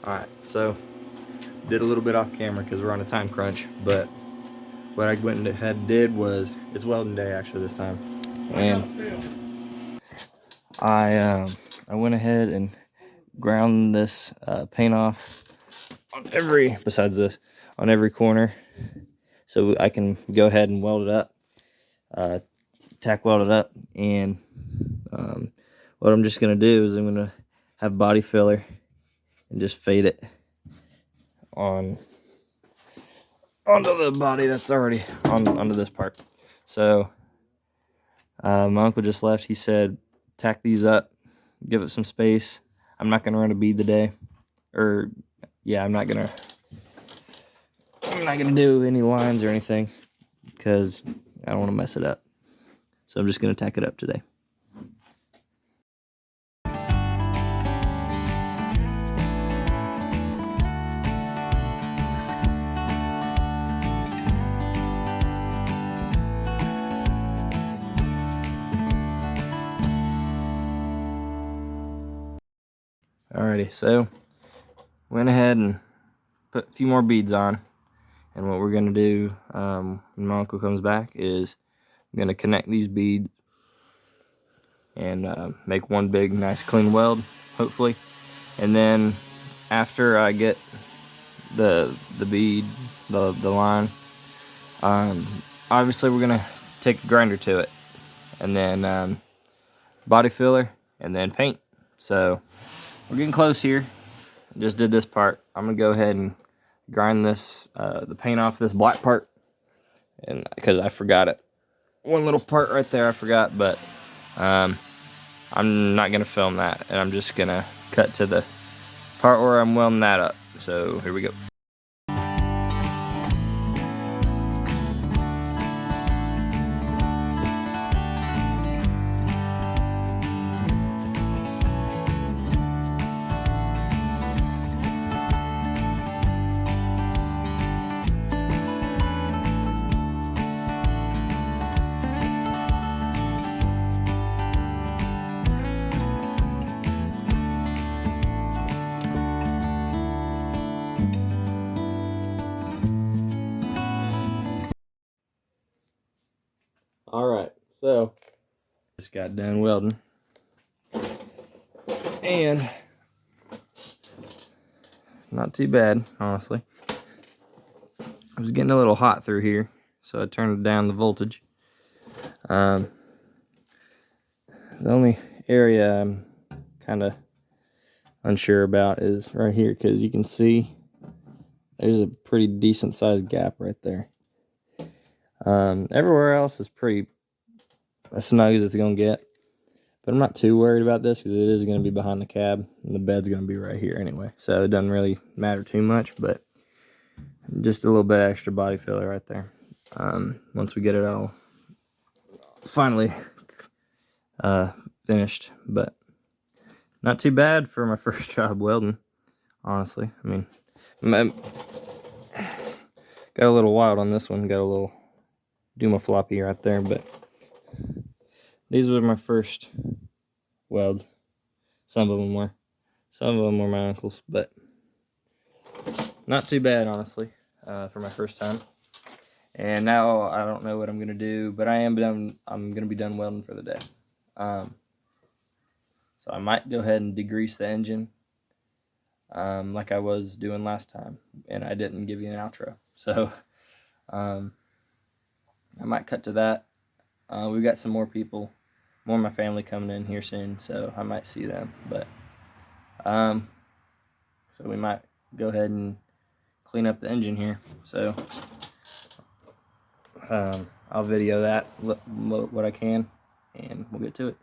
Alright, so did a little bit off camera because we're on a time crunch, but what I went ahead and did was, it's welding day actually this time, and I went ahead and ground this paint off on besides this, on every corner, so I can go ahead and weld it up, tack weld it up, and what I'm just going to do is I'm going to have body filler and just fade it onto the body that's already onto this part. So my uncle just left. He said tack these up, give it some space. I'm not gonna run a bead today, or yeah, I'm not gonna do any lines or anything because I don't want to mess it up. So I'm just gonna tack it up today. Alrighty, so went ahead and put a few more beads on, and what we're gonna do when my uncle comes back is I'm gonna connect these beads and make one big nice clean weld, hopefully. And then after I get the bead, the line, obviously we're gonna take a grinder to it, and then body filler, and then paint. So we're getting close here. Just did this part. I'm gonna go ahead and grind this the paint off this black part, and because I forgot it, one little part right there I forgot, but I'm not gonna film that, and I'm just gonna cut to the part where I'm welding that up. So here we go. Alright, so just got done welding, and not too bad, honestly. I was getting a little hot through here, so I turned down the voltage. The only area I'm kind of unsure about is right here, because you can see there's a pretty decent sized gap right there. Everywhere else is pretty as snug as it's gonna get, but I'm not too worried about this because it is going to be behind the cab, and the bed's going to be right here anyway, so it doesn't really matter too much. But just a little bit extra body filler right there. Once we get it all finally finished, but not too bad for my first job welding, honestly. I mean, got a little wild on this one, got a little Duma floppy right there, but these were my first welds. Some of them were my uncle's, but not too bad, honestly, for my first time. And now I don't know what I'm gonna do, but I'm gonna be done welding for the day. So I might go ahead and degrease the engine, like I was doing last time, and I didn't give you an outro. So I might cut to that. We've got some more people, more of my family coming in here soon, so I might see them. But so we might go ahead and clean up the engine here. So I'll video that what I can, and we'll get to it.